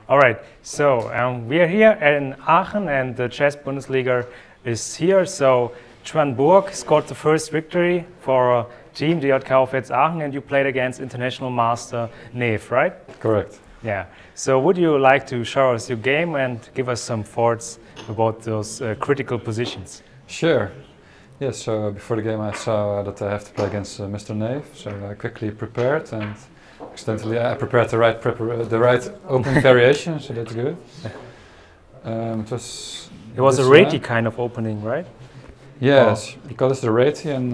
All right, so we are here in Aachen and the Chess Bundesliga is here. So Twan Burg scored the first victory for team DJK Aufwärts Aachen, and you played against international master Neef, right? Correct. Yeah. So would you like to show us your game and give us some thoughts about those critical positions? Sure. Yes, so before the game I saw that I have to play against Mr. Neef, so I quickly prepared, and accidentally I prepared the right opening variation, so that's good. It was a Rati kind of opening, right? Yes, he calls it the Rati, and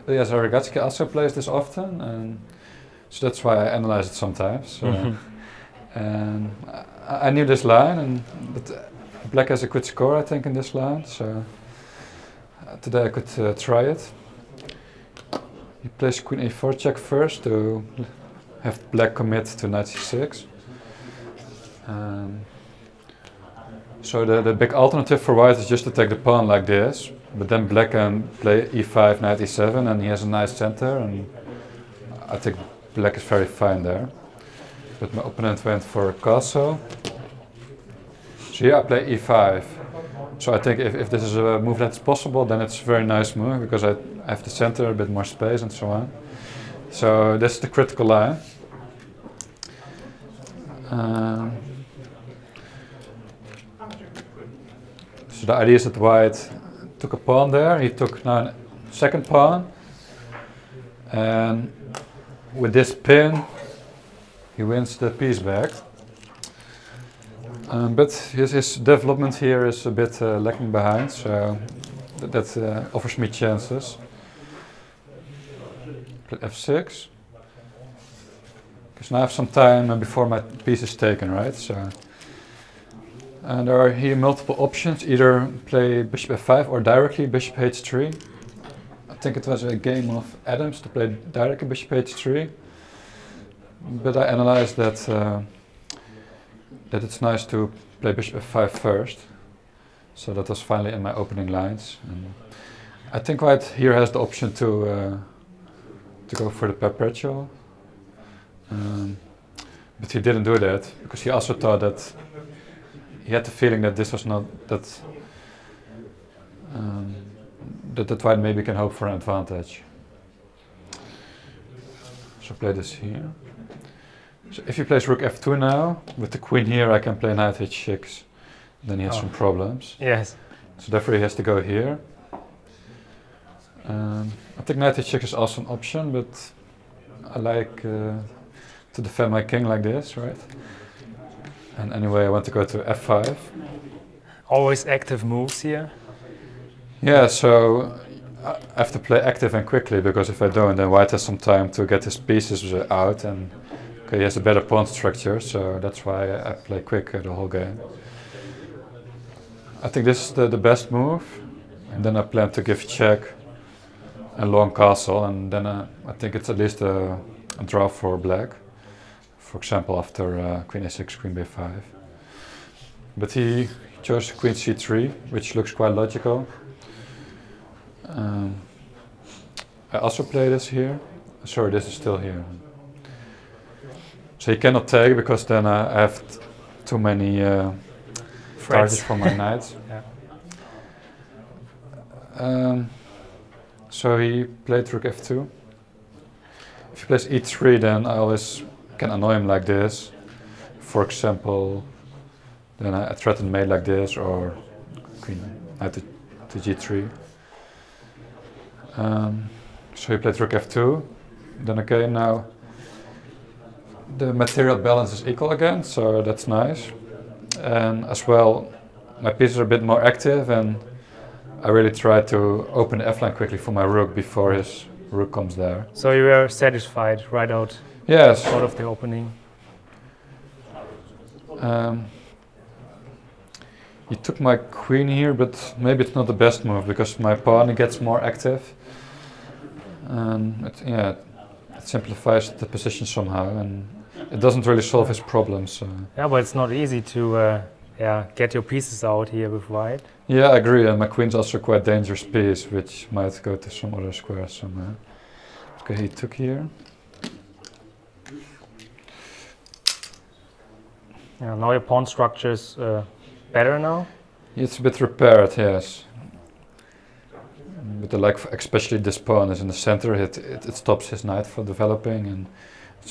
yes, Ragazki also plays this often, and so that's why I analyze it sometimes. And I knew this line, and black has a good score, I think, in this line. So today I could try it. He plays Queen A4 check first to have black commit to knight c6. So the big alternative for white is just to take the pawn like this, but then black can play e5, knight e7, and he has a nice center, and I think black is very fine there. But my opponent went for castle. So here I play e5. So I think if this is a move that's possible, then it's a very nice move, because I have the center, a bit more space and so on. So this is the critical line. So the idea is that white took a pawn there, he took now a second pawn, and with this pin he wins the piece back. But his development here is a bit lagging behind, so that offers me chances. Play f6. Because now I have some time before my piece is taken, right? So, and there are here multiple options, either play bishop f5 or directly bishop h3. I think it was a game of Adams to play directly bishop h3. But I analyzed that it's nice to play bishop f5 first. So that was finally in my opening lines. And I think white here has the option to go for the perpetual. But he didn't do that, because he also thought that he had the feeling that this was not that that white maybe can hope for an advantage. So play this here. So if he plays rook f2 now, with the queen here I can play knight h6, then he has some problems. Yes. So therefore he has to go here. I think knight h6 is also an option, but I like to defend my king like this, right? And anyway I want to go to f5. Always active moves here. Yeah, so I have to play active and quickly, because if I don't, then white has some time to get his pieces out, and okay, he has a better pawn structure, so that's why I play quick the whole game. I think this is the best move, and then I plan to give check and long castle, and then I think it's at least a draw for black. For example, after queen a6, queen b5. But he chose queen c3, which looks quite logical. I also play this here. Sorry, this is still here. So he cannot take, because then I have too many targets for my knights. Yeah. So he played rook f2. If he plays e3, then I always can annoy him like this. For example, then I threaten mate like this, or queen knight to g3. So he played rook f2. Then okay, now the material balance is equal again, so that's nice. And as well, my pieces are a bit more active, and I really try to open the f-line quickly for my rook before his rook comes there. So you were satisfied right out? Yes. Out of the opening. He took my queen here, but maybe it's not the best move, because my pawn gets more active. And it simplifies the position somehow, and it doesn't really solve his problems. So. Yeah, but it's not easy to get your pieces out here with white. Yeah, I agree, and my queen's also quite a dangerous piece, which might go to some other square somewhere. Okay, he took here. Yeah, now your pawn structure is better now. It's a bit repaired, yes. But especially this pawn is in the center. It stops his knight from developing, and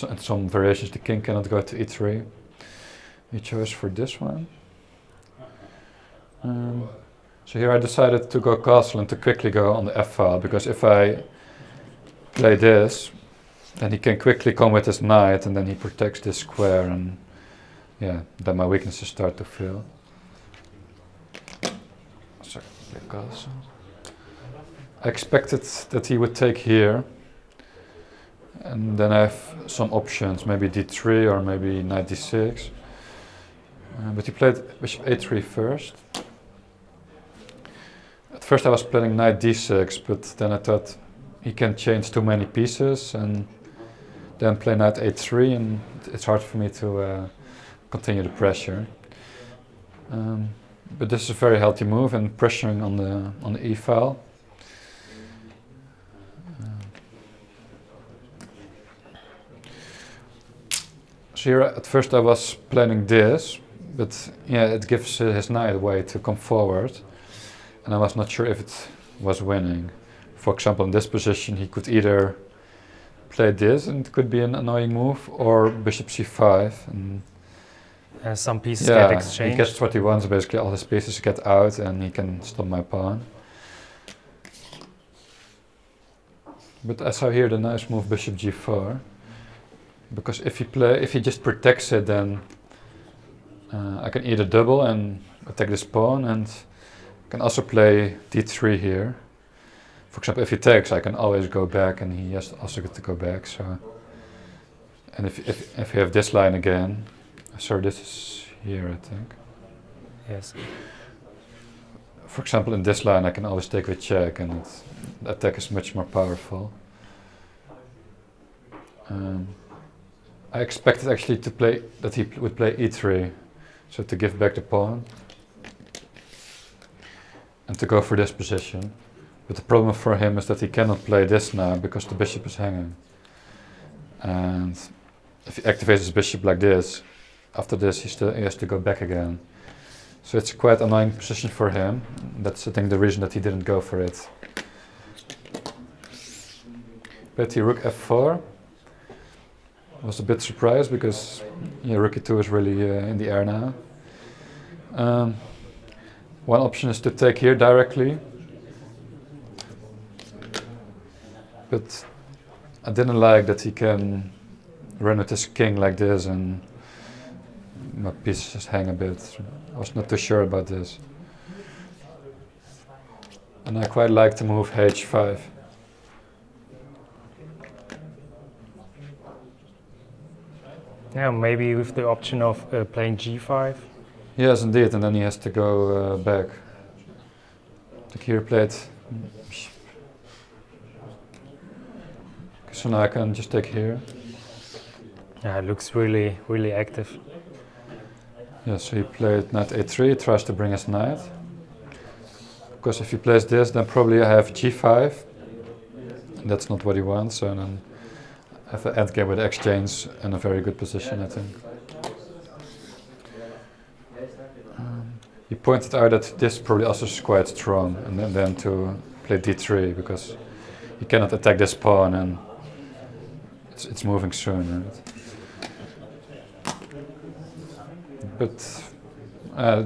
in some variations the king cannot go to e3. He chose for this one. So here I decided to go castle and to quickly go on the f file, because if I play this, then he can quickly come with his knight, and then he protects this square, and yeah, then my weaknesses start to fill. So play castle. I expected that he would take here, and then I have some options, maybe d3 or maybe knight d6. But he played bishop a3 first. At first I was planning knight d6, but then I thought he can change too many pieces and then play knight a3, and it's hard for me to continue the pressure. But this is a very healthy move and pressuring on the e file. So here at first I was planning this, but yeah, it gives his knight a way to come forward, and I was not sure if it was winning. For example, in this position he could either play this, and it could be an annoying move, or bishop c5. And some pieces get exchanged. He gets what he wants, basically all his pieces get out, and he can stop my pawn. But I saw here the nice move bishop g4. Because if he just protects it, then I can either double and attack this pawn, and I can also play d3 here. For example, if he takes, I can always go back, and he has also get to go back. So, and if you have this line again, sorry, this is here, I think. Yes. For example, in this line, I can always take with check, and the attack is much more powerful. I expected actually that he would play e3, so to give back the pawn and to go for this position. But the problem for him is that he cannot play this now because the bishop is hanging. And if he activates his bishop like this, after this he has to go back again. So it's a quite annoying position for him. That's I think the reason that he didn't go for it. But he rook f4. I was a bit surprised because rook e2 is really in the air now. One option is to take here directly, but I didn't like that he can run with his king like this and my pieces hang a bit. I was not too sure about this. And I quite like to move h5. Yeah, maybe with the option of playing g5. Yes, indeed, and then he has to go back. Like here played. So now I can just take here. Yeah, it looks really, really active. Yeah, so he played knight a3, tries to bring his knight. Because if he plays this, then probably I have g5. And that's not what he wants, so then I have an endgame with exchange in a very good position, I think. He pointed out that this probably also is quite strong, and then to play d3, because he cannot attack this pawn, and it's moving soon, right? But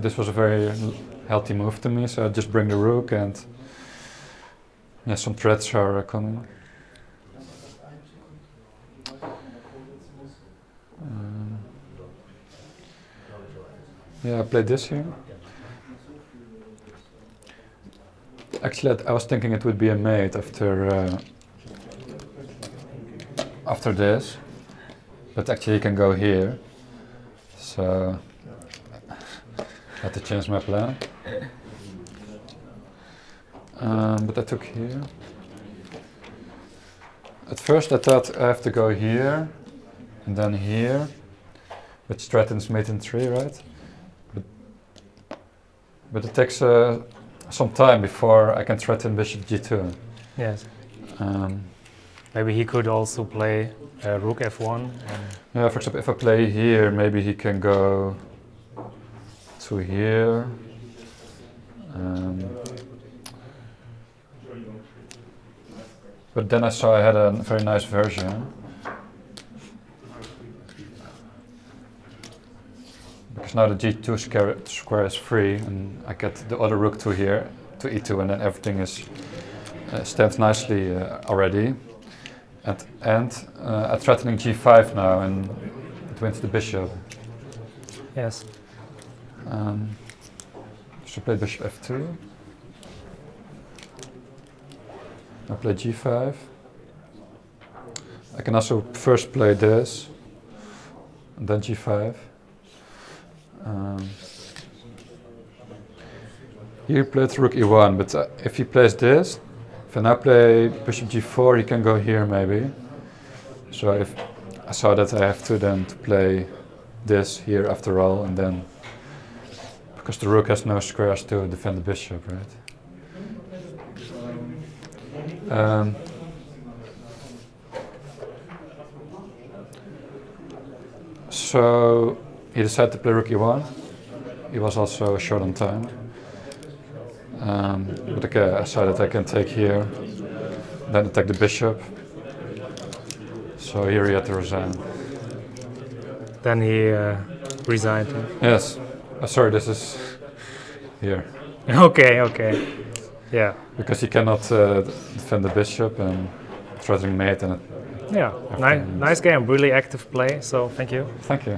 this was a very healthy move to me, so I just bring the rook, and yeah, some threats are coming. Yeah, I played this here. Actually, I was thinking it would be a mate after this, but actually you can go here. So I had to change my plan. But I took here. At first I thought I have to go here and then here, which threatens mate in 3, right? But it takes some time before I can threaten bishop g2. Yes. Maybe he could also play rook f1. Yeah, for example, if I play here, maybe he can go to here. But then I saw I had a very nice version. Because now the G2 square is free, and I get the other rook to here, to E2, and then everything is stands nicely already. And threatening G5 now, and it wins the bishop. Yes. Should play bishop F2. I play G5. I can also first play this, and then G5. Here he played rook E1, but if he plays this, if I now play bishop G4, he can go here maybe. So if I saw that I have to then play this here after all, and then because the rook has no squares to defend the bishop, right? So he decided to play rook E1. He was also short on time. But okay, I saw that I can take here, then attack the bishop. So here he had to resign. Then he resigned. Yes. Sorry, this is here. Okay, okay. Yeah. Because he cannot defend the bishop and threatening mate and yeah, nice game, really active play, so thank you. Thank you.